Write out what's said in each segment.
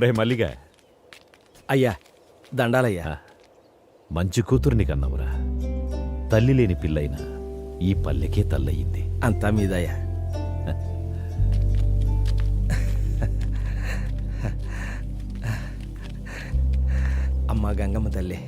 రే మల్లిగా. అయ్యా దండాలయ్యా. మంచి కూతురుని కన్నవురా. తల్లి లేని పిల్లైనా ఈ పల్లెకే తల్లయింది. అంతా మీదయ్యా. అమ్మా గంగమ్మ తల్లి.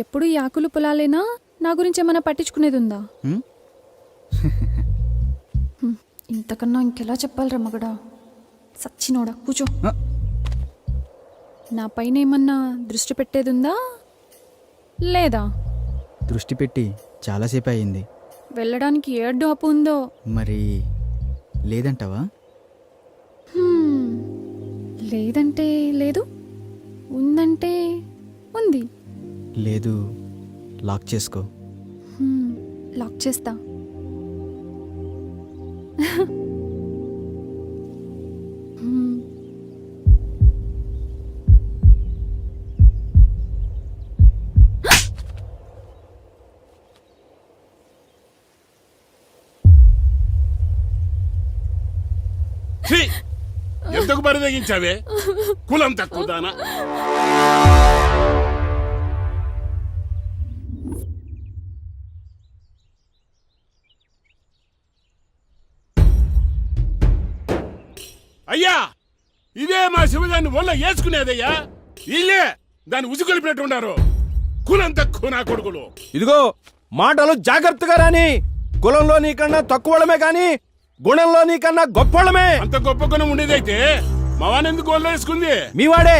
ఎప్పుడు ఈ ఆకులు పొలాలేనా? నా గురించి ఏమైనా పట్టించుకునేది ఉందా? ఇంతకన్నా ఇంకెలా చెప్పాలి మగడా? సచ్చినోడా కూచో. నా పైన ఏమన్నా దృష్టి పెట్టేది ఉందా లేదా? దృష్టి పెట్టి చాలాసేపు అయింది. వెళ్ళడానికి ఏడ్డు అప్పు ఉందో మరి లేదంటావా? లేదంటే లేదు, ఉందంటే ఉంది. లేదు, లాక్ చేసుకో. లాక్ చేస్తా. ఎందుకు బరిదగించావే? కులం తక్కువ దానా? అయ్యా, ఇదే మా శివదాన్ని ఒళ్ళ వేసుకునేదయ్యా. ఇల్లే దాన్ని ఉసుకొలిపినట్టు ఉన్నారు. కులం తక్కువ నా కొడుకులు. ఇదిగో మాటలు జాగ్రత్తగా రాని. కులంలో నీకన్నా తక్కువడమే కాని గుణంలో నీకన్నా గొప్పవాళ్ళమే. అంత గొప్ప గుణం ఉండేదైతే మా వానెందుకు ఒళ్ళ వేసుకుంది? మీవాడే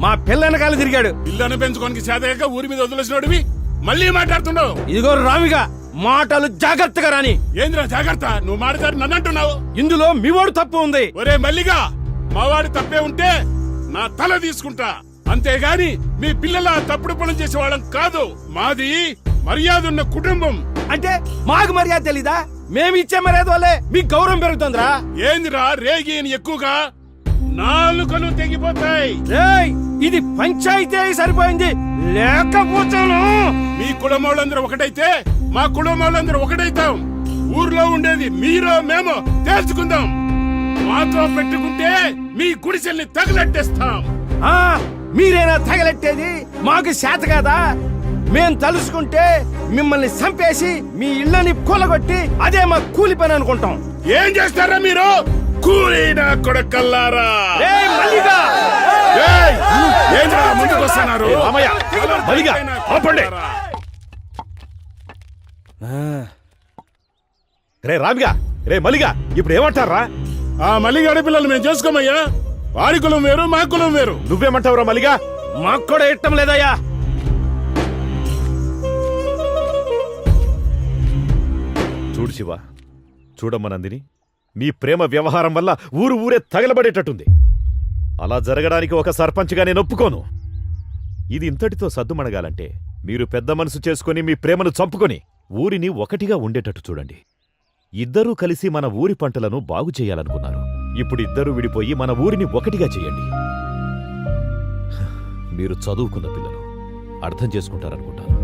మా పిల్లనకాల తిరిగాడు. పిల్లను పెంచుకోనికి చేతగాక ఊరి మీద వదిలేసినోడివి మళ్ళీ మాట్లాడుతున్నావు. ఇదిగో రామిగా మాటలు జాగ్రత్తగా రాని. ఏంద్రా జాగ్రత్త? నువ్వు మాట్లాడి నన్ను అంటున్నావు. ఇందులో మీవాడు తప్పు ఉంది. ఒరే మల్లిగా, మావాడి తప్పే ఉంటే నా తల తీసుకుంటా. అంతేగాని మీ పిల్లల తప్పుడు పనులు చేసేవాళ్ళం కాదు. మాది మర్యాద ఉన్న కుటుంబం. అంటే మాకు మర్యాద తెలీదా? మేమిచ్చే మర్యాద వల్లే మీకు గౌరవం పెరుగుతుందిరా. ఏందిరా రేగి ఎక్కువగా? నాలుకలు తెగిపోతాయి. ఇది పంచాయతీ సరిపోయింది, లేకపోతాను. మీ కులం వాళ్ళందరూ ఒకటైతే మా కులం వాళ్ళందరూ ఒకటైతాం. ఊర్లో ఉండేది మీరో మేమో తేల్చుకుందాం. మాతో పెట్టుకుంటే మీ గుడిసెల్ని తగలెట్టేస్తాం. మీరేనా తగలెట్టేది? మాకు చేత కాదా? మేం తలుసుకుంటే మిమ్మల్ని చంపేసి మీ ఇళ్ళని కూలగొట్టి అదే మా కూలి పని అనుకుంటాం. ఏం చేస్తారా మీరు? కూలీనా కొడకల్లారా? ముందుకు వస్తున్నారు. రే రామిగా, రే మల్లిగా, ఇప్పుడు ఏమంటారా? ఆ మల్లిగాడి పిల్లలు మేము చేసుకోమయ్యా. వారి కులం వేరు, మా కులం వేరు. నువ్వేమంటావురా మల్లిగా? మాకు కూడా ఇష్టం లేదయ్యా. చూడు శివ, చూడమ్మ నందిని, మీ ప్రేమ వ్యవహారం వల్ల ఊరే తగలబడేటట్టుంది. అలా జరగడానికి ఒక సర్పంచ్గా నేను ఒప్పుకోను. ఇది ఇంతటితో సద్దుమణగాలంటే మీరు పెద్ద మనసు చేసుకుని మీ ప్రేమను చంపుకొని ఊరిని ఒకటిగా ఉండేటట్టు చూడండి. ఇద్దరూ కలిసి మన ఊరి పంటలను బాగు చేయాలనుకున్నారు. ఇప్పుడు ఇద్దరూ విడిపోయి మన ఊరిని ఒకటిగా చేయండి. మీరు చదువుకున్న పిల్లలు, అర్థం చేసుకుంటారనుకుంటాను.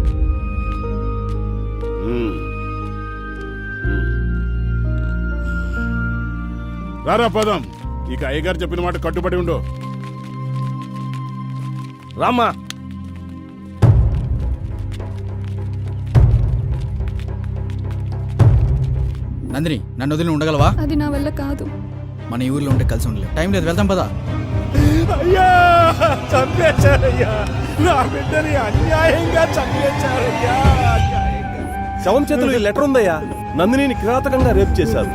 రారా పదం. ఇక అయ్యగారు చెప్పిన మాట కట్టుబడి ఉండు. రామ్మా. నందిని, నన్ను వదిలి ఉండగలవా? అది నా వల్ల కాదు. మన ఈ ఊర్లో ఉంటే కలిసి ఉండలేదు. టైం లేదు, వెళ్తాం పదా. అయ్యా, చంపేశారయ్యా. నా బిడ్డని అన్యాయంగా చంపేశారయ్యా. శవం చేతులు లెటర్ ఉందయ్యా. నందినిని కిరాతకంగా రేప్ చేశారు.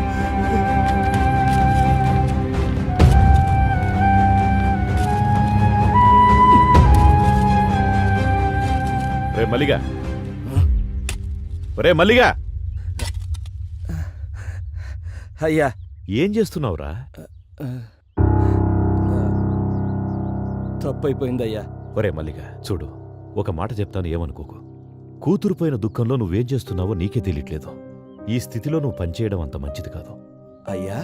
రే మల్లిగా, రే మల్లిగా. అయ్యా, ఏం చేస్తున్నావురా? తప్పైపోయిందయ్యా. ఒరే మల్లిగా, చూడు, ఒక మాట చెప్తాను, ఏమనుకోకు. కూతురుపోయిన దుఃఖంలో నువ్వేం చేస్తున్నావో నీకే తెలియట్లేదు. ఈ స్థితిలో నువ్వు పనిచేయడం అంత మంచిది కాదు. అయ్యా,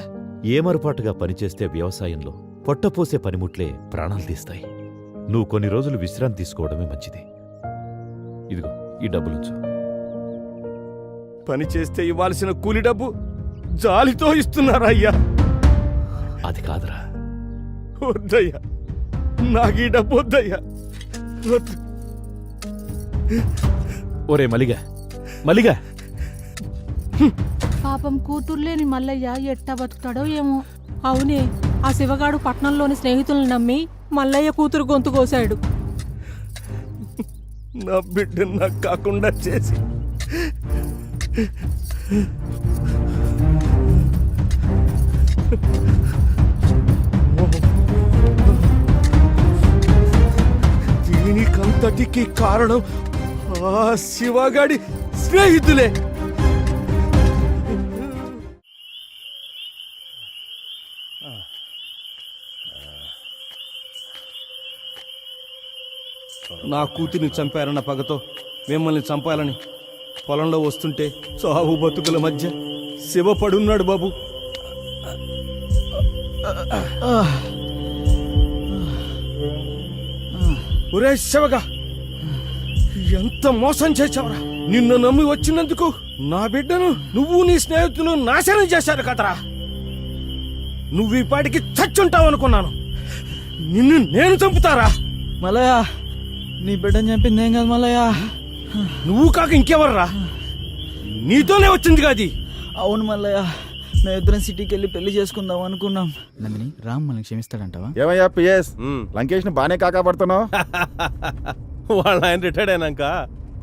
ఏమరుపాటుగా పనిచేస్తే వ్యవసాయంలో పొట్టపోసే పనిముట్లే ప్రాణాలు తీస్తాయి. నువ్వు కొన్ని రోజులు విశ్రాంతి తీసుకోవడమే మంచిది. ఇదిగో ఈ డబ్బులుంచు. పని చేస్తే ఇవ్వాల్సిన కూలి డబ్బు జాలితో ఇస్తున్నారా అయ్యా? అది కాదురా. వద్దయ్యా, నాకు ఈ డబ్బు వద్దయ్యా, వద్దు. ఒరే మలిగా, మలిగా, పాపం కూతుర్లేని మల్లయ్య ఎట్టా బతుకుతాడో ఏమో. అవునే, ఆ శివగాడు పట్నంలోని స్నేహితులను నమ్మి మల్లయ్య కూతురు గొంతు కోశాడు. నా బిడ్డ నాకు కాకుండా చేసి దీనికంతటికి కారణం ఆ శివగాడి స్నేహితులే. నా కూతురిని చంపారన్న పగతో మిమ్మల్ని చంపాలని పొలంలో వస్తుంటే చావు బతుకుల మధ్య శివ పడున్నాడు బాబు. ఒరే శివగా, ఎంత మోసం చేశావురా! నిన్ను నమ్మి వచ్చినందుకు నా బిడ్డను నువ్వు నీ స్నేహితులు నాశనం చేశారు కదరా. నువ్వు ఈ పాటికి చచ్చుంటావు అనుకున్నాను. నిన్ను నేను చంపుతారా? మల్లయ్య, నీ బిడ్డని చంపింది ఏం కాదు మల్లయ్య. నువ్వు కాక ఇంకెవర్రా? నీతోనే వచ్చింది కాది. అవును మల్లయ్య, మేమిద్దరం సిటీకి వెళ్ళి పెళ్లి చేసుకుందాం అనుకున్నాం. నందిని, రామ్ మనల్ని క్షమిస్తాడంటావా? ఏమయ్యా పిఎస్, లంకేష్ ని బానే కాకాపడుతున్నావు. వాళ్ళ ఆయన రిటైర్డ్ అయినాక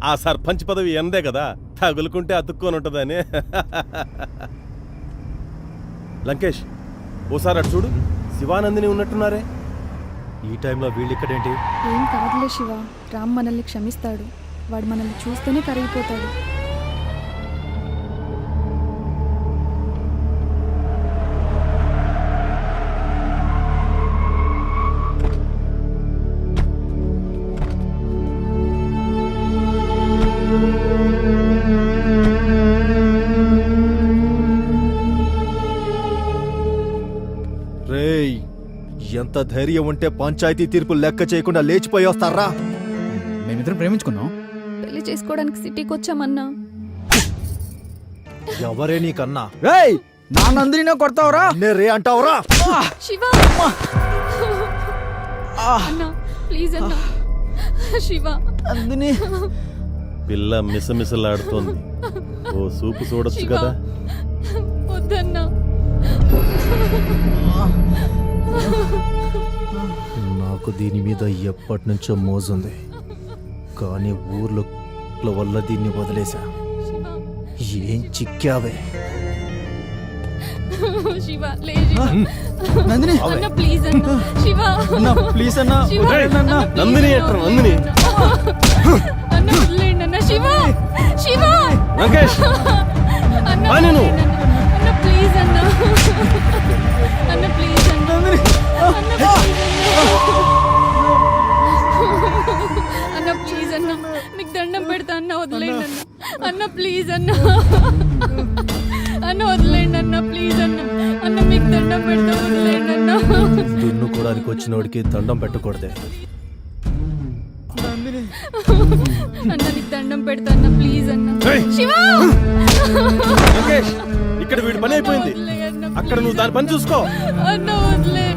ఆ సర్పంచ్ పదవి ఎందే కదా, తగులుకుంటే అతుక్కొని ఉంటుందని. లంకేష్, ఓసారి అటు చూడు, శివానందిని ఉన్నట్టున్నారే. ఈ టైంలో వీళ్ళు ఇక్కడేంటి? ఏం కాదులే శివ, రామ్ మనల్ని క్షమిస్తాడు. వాడు మనల్ని చూస్తేనే కరిగిపోతాడు. రేయ్, ఎంత ధైర్యం ఉంటే పంచాయతీ తీర్పు లెక్క చేయకుండా లేచిపోయి వస్తారా? మేమిద్దరం ప్రేమించుకున్నాం. పెళ్లి చేసుకోవడానికి సిటీకి వచ్చామన్నా. ఎవరే నీకన్నా? రేయ్, నా నందిని కొడతావురా? రే అంటావురా? శివ అన్నా, ప్లీజ్ అన్నా. శివ, నందిని, పిల్ల మిసమిసలాడుతోంది. ఓ సూపు చూడొచ్చు కదా. వద్దన్నా. నాకు దీని మీద ఎప్పటి నుంచో మోజుంది, కానీ ఊర్లో వల్ల దీన్ని వదిలేశా. ఏం చిక్కావే? శివ, లే శివ. నందిని, అన్నా ప్లీజ్ అన్నా. శివ అన్నా, ప్లీజ్ అన్నా, శివ, వదిలేయండి అన్నా. నందిని అంటారు, నందిని. అన్న వదిలేయండి అన్న. శివ, శివ, లంకేష్, అన్న పా నేను. వదిలేయండి అన్న. అన్న ప్లీజ్ అన్న. అన్న ప్లీజ్ అన్న. అన్న ప్లీజ్ అన్న. అన్న ప్లీజ్ అన్న, మీకు దండం పెడతా అన్న, వదిలేయండి అన్న. అన్న ప్లీజ్ అన్న. అన్న వదిలేయండి అన్న, ప్లీజ్ అన్న. అన్న మీకు దండం పెడతా, వదిలేయండి అన్న. దున్నుకోవడానికి వచ్చినోడికి దండం పెట్టకూడదే. అన్న నీకు దండం పెడతా అన్న, ప్లీజ్ అన్న. ఏయ్! శివ, లంకేష్, ఇక్కడ వీడి పని అయిపోయింది. వదిలేయన్న, అక్కడ నువ్వు దాని పని చూసుకో. అన్న వదిలే.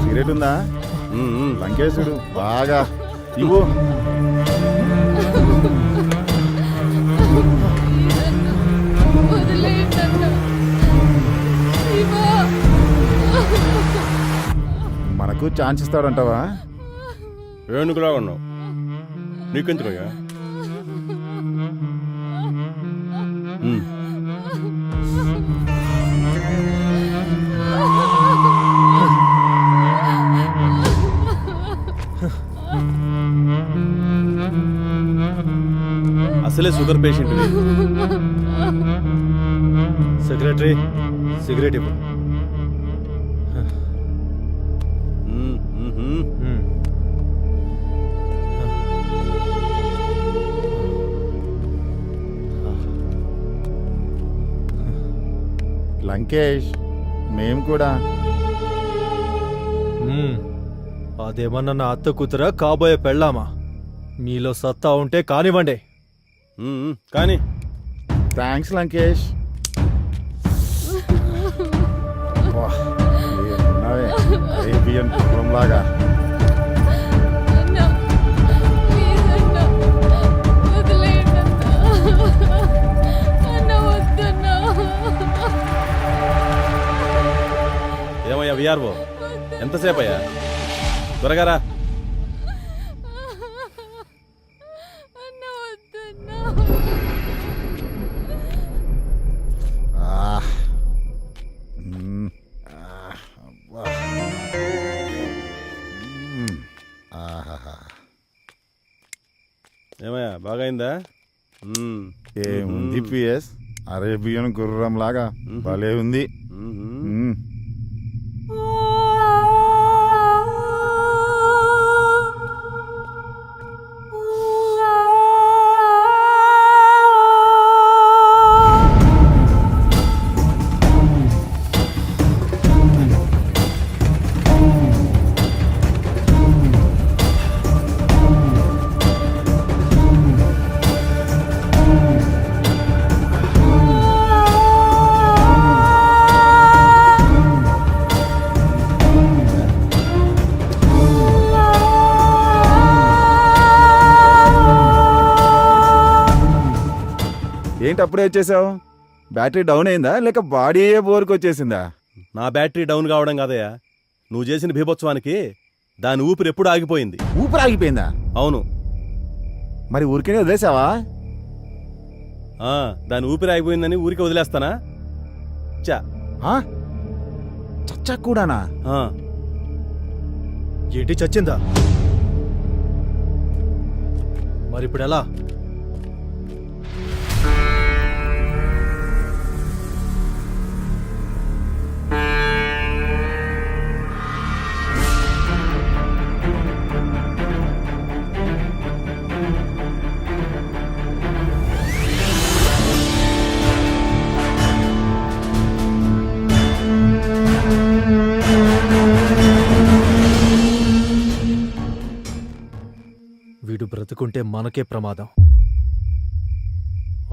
సిగరెట్ ఉందా? లంకేశుడు బాగా ఇవ్వు. వదిలేయండి అన్న. శివ, మనకు ఛాన్స్ ఇస్తాడంటావా? ఏనుగులా ఉన్నావు, నీకెందుకయ్యా? అసలే షుగర్ పేషెంట్. సెక్రటరీ, సిగరెట్ ఇవ్వు. లంకేష్ మేము కూడా అదేమన్నా నా అత్త కూతురా కాబోయే పెళ్ళామా? మీలో సత్తా ఉంటే కానివ్వండి. కానీ థ్యాంక్స్ లంకేష్. వాహ్, ఏమున్నావే, అరేబియన్ గుర్రంలాగా. అన్నా ప్లీజ్ అన్నా వదిలేయండి అన్నా. అన్నా వద్దన్నా. ఏమయ్యా విఆర్ఓ, ఎంతసేపు అయ్యా? త్వరగా రా. అన్నా వద్దన్నా. ఆహ్. అబ్బా. ఆహాహా. ఏమయ్యా బాగైందా? ఏముంది పిఎస్, అరేబియన్ గుర్రంలాగా భలే ఉంది. మ్మ్. ఏంటి అప్పుడే వచ్చేసావు? బ్యాటరీ డౌన్ అయిందా లేక బాడీ బోర్కి వచ్చేసిందా? నా బ్యాటరీ డౌన్ కావడం కాదయ్యా, నువ్వు చేసిన బీభత్సవానికి దాని ఊపిరి ఎప్పుడు ఆగిపోయింది. ఊపిరి ఆగిపోయిందా? అవును. మరి ఊరికే వదిలేసావా? దాని ఊపిరి ఆగిపోయిందని ఊరికి వదిలేస్తానా? చా చచ్చా కూడానా? ఏంటి చచ్చిందా? మరి ఇప్పుడు ఎలా? వీడు బ్రతుకుంటే మనకే ప్రమాదం.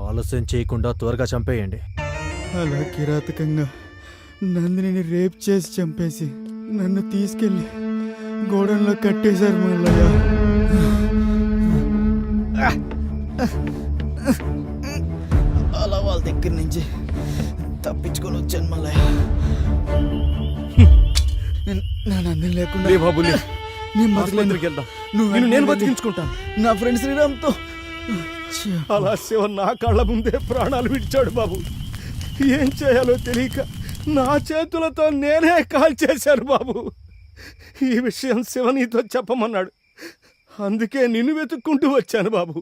ఆలస్యం చేయకుండా త్వరగా చంపేయండి. అలా కిరాతకంగా నందిని రేప్ చేసి చంపేసి నన్ను తీసుకెళ్ళి గోడంలో కట్టేశారు మల్లయ్య. అలా వాళ్ళ దగ్గర నుంచి తప్పించుకొని వచ్చాను మల్లయ్య. నా నందిని లేకుండా లే బాబు, లే. నేను ఆసుపత్రికి వెళ్దాం. నువ్వు నేను వెంటనే బతికించుకుంటాను. నా ఫ్రెండ్ శ్రీరామ్తో అలా శివ నా కళ్ళ ముందే ప్రాణాలు విడిచాడు బాబు. ఏం చేయాలో తెలియక నా చేతులతో నేనే కాల్ చేశాను బాబు. ఈ విషయం శివ నీతో చెప్పమన్నాడు, అందుకే నిన్ను వెతుక్కుంటూ వచ్చాను బాబు.